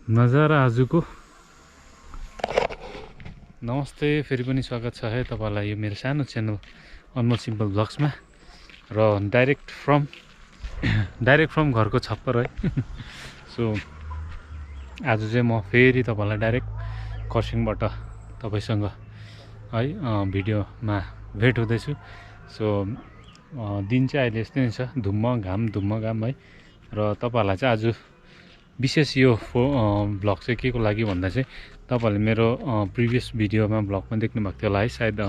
नजारा आजको। नमस्ते, फेरि पनि स्वागत छ है तपाईलाई यो मेरो सानो च्यानल अनमोल सिम्पल ब्लग्समा र डाइरेक्ट फ्रम घरको छप्पर है। सो आज चाहिँ म फेरि तपाईलाई डाइरेक्ट खरसाङबाट तपाईसँग है भिडियोमा भेट हुँदैछु। सो दिन चाहिँ अहिले यस्तै नै छ, धुम्म घाम है। र तपाईहरुलाई चाहिँ आज विशेष यो ब्लग चाहिँ के को लागि भन्दा चाहिँ तपाईहरुले मेरो प्रिभियस भिडियोमा ब्लगमा देख्नु भएको थियो होला है, सायद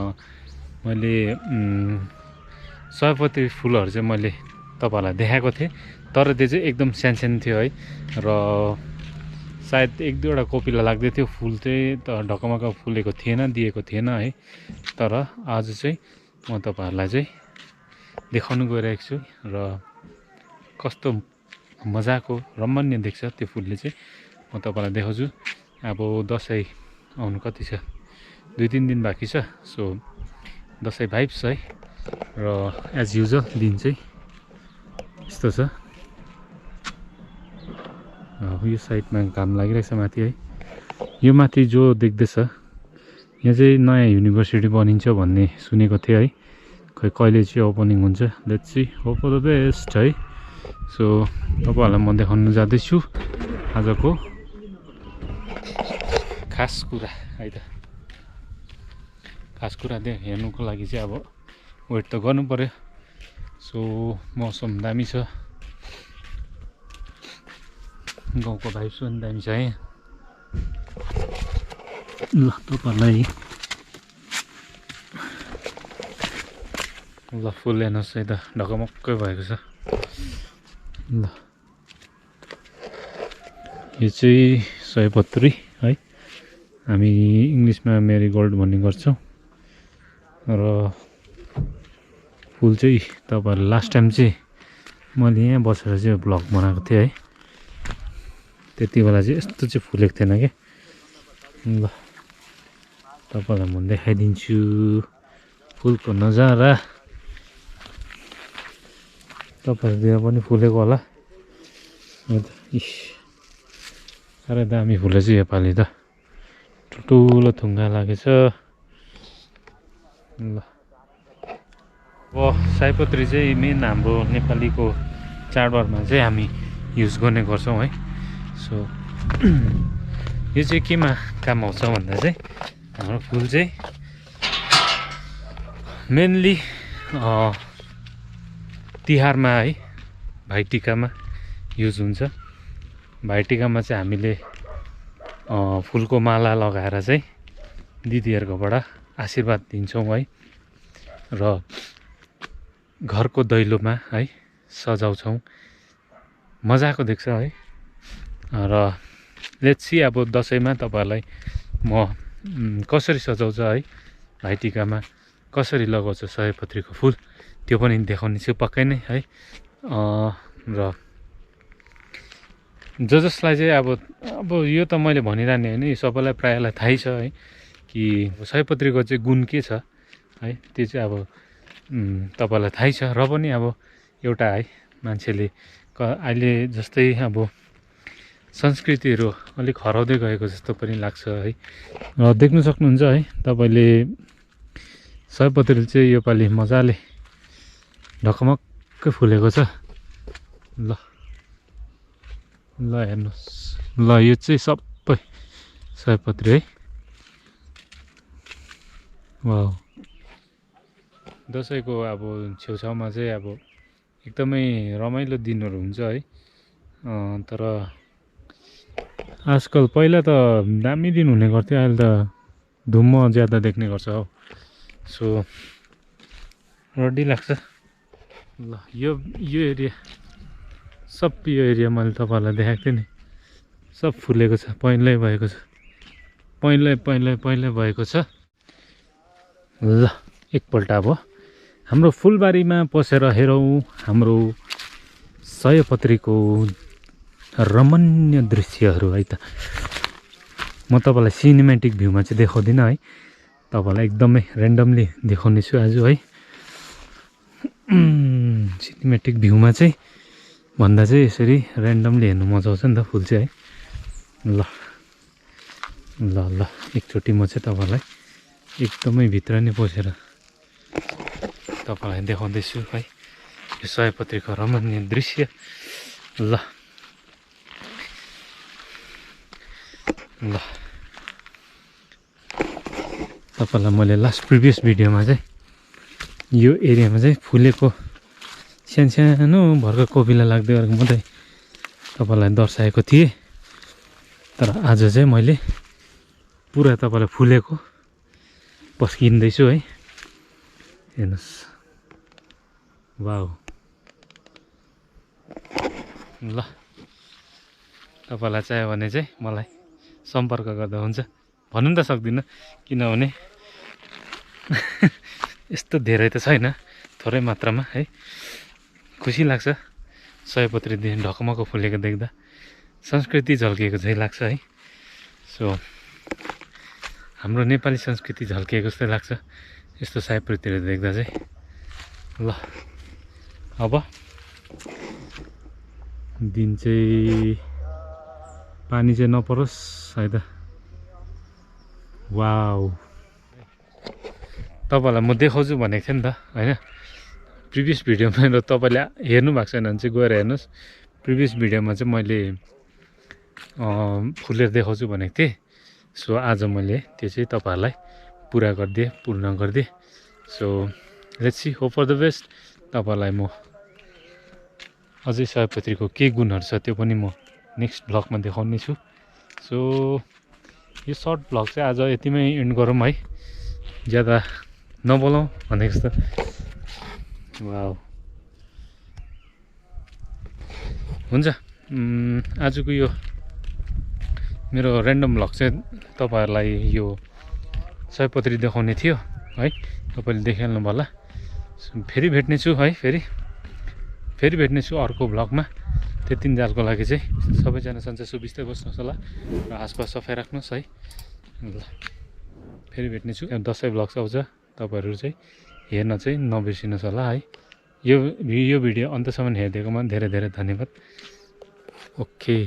मैले सयपत्री फुलहरु चाहिँ मैले तपाईहरुलाई देखाएको थिएँ, तर त्यो चाहिँ एकदम सानो थियो है। र सायद एक दुईवटा कोपिला लाग्दै थियो, फुल चाहिँ ढकमक फुलेको थिएन, दिएको थिएन है। तर आज चाहिँ म तपाईहरुलाई चाहिँ देखाउन गइरहेको छु र कस्तो मजाको रमणीय देख्छ त्यो फुलले चाहिँ म तपाईलाई देखाउँछु। अब दसैँ आउनु कति छ, 2-3 दिन बाँकी छ। सो दसैँ भाइब्स है। र एज युजुअल दिन चाहिँ यस्तो छ। यो साइडमा काम लागिरहेछ माथि है। यो माथि जो देख्दैछ यहाँ चाहिँ नयाँ युनिभर्सिटी बनिन्छ भन्ने सुनेको थिएँ है। खै कहिले चाहिँ ओपनिङ हुन्छ, let's see, hope for the best है। सो तपाईहरुलाई म देखाउन जाँदैछु आजको खास कुरा है त। खास कुरा हेर्नुको लागि चाहिँ अब वेट त गर्नु पर्यो। सो मौसम दामी छ, गाउँको भाइब्स पनि दामी छ है। ल तपाईहरुलाई ल फुल हेर्नुहोस् है त, ढकमक्कै भएको छ। ल यो चाहिँ सयपत्री है, हामी इङ्ग्लिसमा मेरीगोल्ड भन्ने गर्छौँ। र फुल चाहिँ तपाईहरु लास्ट टाइम चाहिँ मैले यहाँ बसेर चाहिँ ब्लग बनाएको थिएँ है, त्यति बेला चाहिँ यस्तो चाहिँ फुलेको थिएन क्या। ल तपाईहरुलाई म देखाइदिन्छु फुलको नजारा। तपाईहरुतिर पनि फुलेको होला। साह्रै दामी फुलेछ योपालि त, ठुल्ठुलो थुङ्गा लागेछ। ल अब सयपत्री चाहिँ मेन हाम्रो नेपालीको चाडबाडमा चाहिँ हामी युज गर्ने गर्छौँ है। सो यो चाहिँ केमा काम आउँछ भन्दा चाहिँ हाम्रो फुल चाहिँ मेनली तिहारमा है, भाइटिकामा युज हुन्छ। भाइटिकामा चाहिँ हामीले फुलको माला लगाएर चाहिँ दिदीहरुकोबाट आशीर्वाद दिन्छौँ है। र घरको दैलोमा है सजाउँछौँ, मजाको देख्छ है। र लेट्स सी अब दसैँमा तपाईहरुलाई म कसरी सजाउँछ है, भाइटिकामा कसरी लगाउँछ सयपत्रीको फुल, त्यो पनि देखाउने छु पक्कै नै है। र जसलाई चाहिँ अब यो त मैले भनिरहने होइन, यो सबैलाई प्रायःलाई थाहै छ है कि सयपत्रीको चाहिँ गुण के छ है। त्यो चाहिँ अब तपाईलाई थाहै छ। र पनि अब एउटा है, मान्छेले अहिले जस्तै अब संस्कृतिहरू अलिक हराउँदै गएको जस्तो पनि लाग्छ है। र देख्नु सक्नुहुन्छ है तपाईले सयपत्री चाहिँ योपालि मजाले ढकमक्क फुलेको छ। ल हेर्नुहोस्, ल यो चाहिँ सबै सयपत्री है। वाउ, दसैँको अब छेउछाउमा चाहिँ अब एकदमै रमाइलो दिनहरू हुन्छ है। तर आजकल पहिला त दामी दिन हुने गर्थ्यो, अहिले त धुम्म ज्यादा देख्ने गर्छ हौ। सो रड्डी लाग्छ। ल यो एरिया, सब यो एरिया मैले तपाईहरुलाई देखाएको थिएँ नि, सब फुलेको छ, पहिल्यै भएको छ, पहिल्यै भएको छ। ल एकपल्ट अब हाम्रो फुलबारीमा पसेर हेरौँ हाम्रो सयपत्रीको रमणीय दृश्यहरू है त। म तपाईलाई सिनेमेटिक भ्यूमा चाहिँ देखाउँदिनँ है, तपाईलाई एकदमै र्यान्डमली देखाउने छु आज है। सिनेमेटिक भ्यूमा चाहिँ भन्दा चाहिँ यसरी र्यान्डमली हेर्नु मजा आउँछ नि त फुल चाहिँ है। ल ल ल एकचोटि म चाहिँ तपाईँलाई एकदमै भित्र नै पसेर तपाईँलाई देखाउँदैछु है यो सयपत्रीको रमणीय दृश्य। ल ल तपाईँलाई मैले लास्ट प्रिभियस भिडियोमा चाहिँ यो एरियामा चाहिँ फुलेको सानो भर्खर कोपिला लाग्दै गरेको मात्रै तपाईँलाई दर्शाएको थिएँ। तर आज चाहिँ मैले पुरा तपाईँलाई फुलेको पस्किँदैछु है। हेर्नुहोस् वाउ। ल तपाईँलाई चाहियो भने चाहिँ मलाई सम्पर्क गर्दा हुन्छ। भन्नु त सक्दिनँ किनभने यस्तो धेरै त छैन, थोरै मात्रामा है। खुसी लाग्छ सयपत्रीदेखि ढकमक फुलेको देख्दा, संस्कृति झल्किएको चाहिँ लाग्छ है। सो हाम्रो नेपाली संस्कृति झल्किएको जस्तै लाग्छ यस्तो सयपत्रीहरू देख्दा चाहिँ। ल अब दिन चाहिँ पानी चाहिँ नपरोस् है त। वाउ तपाईँलाई म देखाउँछु भनेको थिएँ नि त होइन। प्रिभियस भिडियोमा र तपाईँले हेर्नु भएको छैन भने चाहिँ गएर हेर्नुहोस्। प्रिभियस भिडियोमा चाहिँ मैले फुलेर देखाउँछु भनेको थिएँ। सो आज मैले त्यो चाहिँ तपाईँहरूलाई पुरा गरिदिएँ, पूर्ण गरिदिएँ। So let's see, hope for the best. तपाईँहरूलाई म अझै सयपत्रीको के गुणहरू छ त्यो पनि म नेक्स्ट भ्लगमा देखाउने छु। सो यो सर्ट भ्लग चाहिँ आज यतिमै एन्ड गरौँ है, ज्यादा नबोलाउँ भनेको जस्तो। वाउ हुन्छ। आजको यो मेरो ऱ्यान्डम भ्लग चाहिँ तपाईँहरूलाई यो सयपत्री देखाउने थियो है। तपाईँले देखिहाल्नु भयो होला। फेरि भेट्नेछु है, फेरि भेट्नेछु अर्को भ्लगमा। त्यतिन्जेलको लागि चाहिँ सबैजना सन्चै सुबिस्तै बस्नुहोस् होला र आसपास सफाइ राख्नुहोस् है। ल फेरि भेट्नेछु। दसैँ भ्लग्स आउँछ, तपाईँहरू चाहिँ हेर्न चाहिँ नबिर्सिनुहोस् होला है। यो भिडियो अन्त्यसम्म हेरिदिएकोमा धेरै धेरै धन्यवाद। ओके।